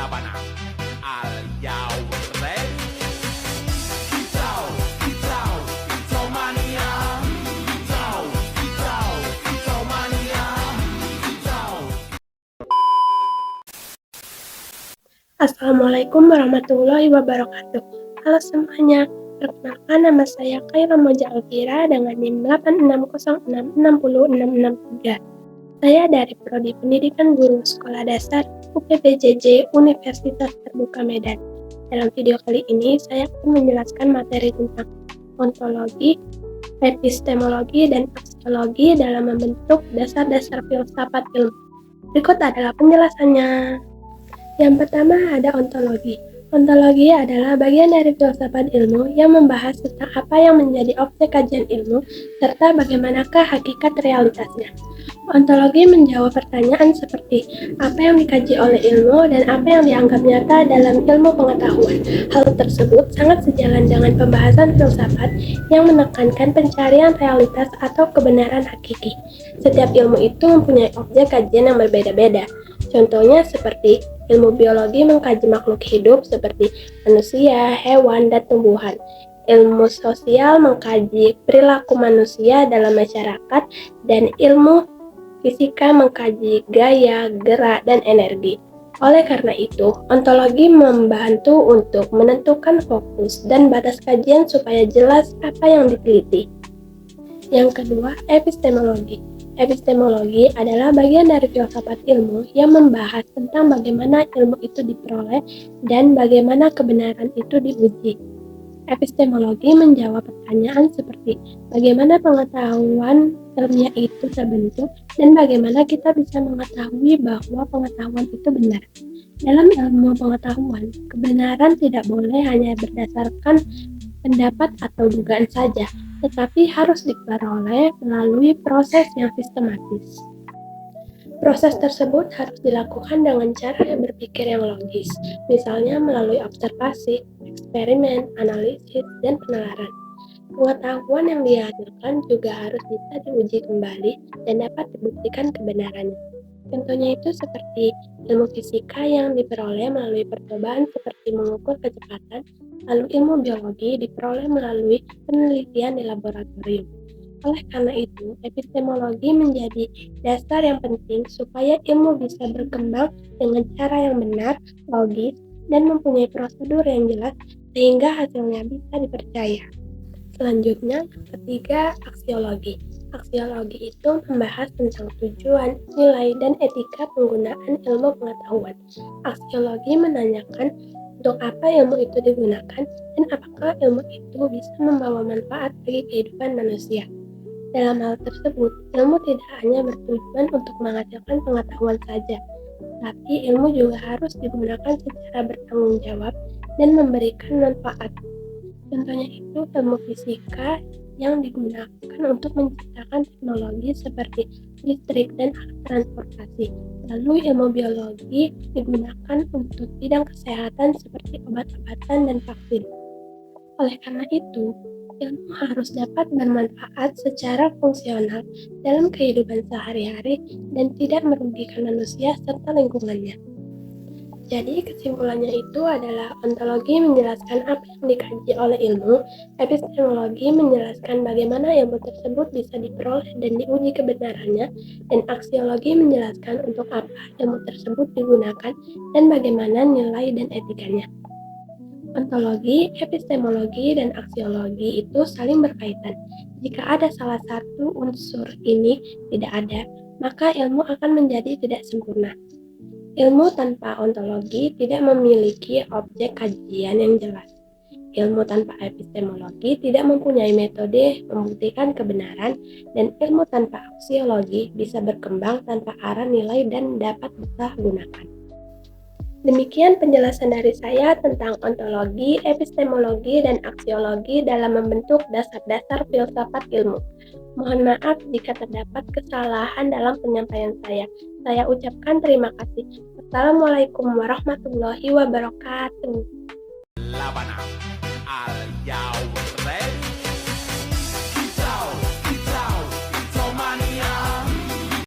labanan. Are you ready? Kicau mania. Kicau mania. Assalamualaikum warahmatullahi wabarakatuh. Halo semuanya, perkenalkan nama saya Khaira Moja Alfira dengan NIM 86066063. Saya dari Prodi Pendidikan Guru Sekolah Dasar UPPJJ Universitas Terbuka Medan. Dalam video kali ini saya akan menjelaskan materi tentang ontologi, epistemologi, dan aksiologi dalam membentuk dasar-dasar filsafat ilmu. Berikut adalah penjelasannya. Yang pertama ada ontologi. Ontologi adalah bagian dari filsafat ilmu yang membahas tentang apa yang menjadi objek kajian ilmu serta bagaimanakah hakikat realitasnya. Ontologi menjawab pertanyaan seperti apa yang dikaji oleh ilmu dan apa yang dianggap nyata dalam ilmu pengetahuan. Hal tersebut sangat sejalan dengan pembahasan filsafat yang menekankan pencarian realitas atau kebenaran hakiki. Setiap ilmu itu mempunyai objek kajian yang berbeda-beda. Contohnya seperti ilmu biologi mengkaji makhluk hidup seperti manusia, hewan, dan tumbuhan. Ilmu sosial mengkaji perilaku manusia dalam masyarakat, dan ilmu fisika mengkaji gaya, gerak, dan energi. Oleh karena itu, ontologi membantu untuk menentukan fokus dan batas kajian supaya jelas apa yang diteliti. Yang kedua, epistemologi. Epistemologi adalah bagian dari filsafat ilmu yang membahas tentang bagaimana ilmu itu diperoleh dan bagaimana kebenaran itu diuji. Epistemologi menjawab pertanyaan seperti bagaimana pengetahuan ilmiah itu terbentuk dan bagaimana kita bisa mengetahui bahwa pengetahuan itu benar. Dalam ilmu pengetahuan, kebenaran tidak boleh hanya berdasarkan pendapat atau dugaan saja, tetapi harus diperoleh melalui proses yang sistematis. Proses tersebut harus dilakukan dengan cara yang berpikir yang logis, misalnya melalui observasi, eksperimen, analisis, dan penalaran. Pengetahuan yang dihasilkan juga harus bisa diuji kembali dan dapat dibuktikan kebenarannya. Contohnya itu seperti ilmu fisika yang diperoleh melalui percobaan seperti mengukur kecepatan, lalu ilmu biologi diperoleh melalui penelitian di laboratorium. Oleh karena itu, epistemologi menjadi dasar yang penting supaya ilmu bisa berkembang dengan cara yang benar, logis, dan mempunyai prosedur yang jelas sehingga hasilnya bisa dipercaya. Selanjutnya, yang ketiga, aksiologi. Aksiologi itu membahas tentang tujuan, nilai, dan etika penggunaan ilmu pengetahuan. Aksiologi menanyakan untuk apa ilmu itu digunakan dan apakah ilmu itu bisa membawa manfaat bagi kehidupan manusia. Dalam hal tersebut, ilmu tidak hanya bertujuan untuk menghasilkan pengetahuan saja, tapi ilmu juga harus digunakan secara bertanggung jawab dan memberikan manfaat. Contohnya itu ilmu fisika yang digunakan untuk menciptakan teknologi seperti listrik dan alat transportasi. Lalu ilmu biologi digunakan untuk bidang kesehatan seperti obat-obatan dan vaksin. Oleh karena itu, ilmu harus dapat bermanfaat secara fungsional dalam kehidupan sehari-hari dan tidak merugikan manusia serta lingkungannya. Jadi kesimpulannya itu adalah ontologi menjelaskan apa yang dikaji oleh ilmu, epistemologi menjelaskan bagaimana ilmu tersebut bisa diperoleh dan diuji kebenarannya, dan aksiologi menjelaskan untuk apa ilmu tersebut digunakan dan bagaimana nilai dan etikanya. Ontologi, epistemologi, dan aksiologi itu saling berkaitan. Jika ada salah satu unsur ini tidak ada, maka ilmu akan menjadi tidak sempurna. Ilmu tanpa ontologi tidak memiliki objek kajian yang jelas. Ilmu tanpa epistemologi tidak mempunyai metode membuktikan kebenaran, dan ilmu tanpa aksiologi bisa berkembang tanpa arah nilai dan dapat disalahgunakan. Demikian penjelasan dari saya tentang ontologi, epistemologi, dan aksiologi dalam membentuk dasar-dasar filsafat ilmu. Mohon maaf jika terdapat kesalahan dalam penyampaian saya. Saya ucapkan terima kasih. Wassalamualaikum warahmatullahi wabarakatuh. Labanan.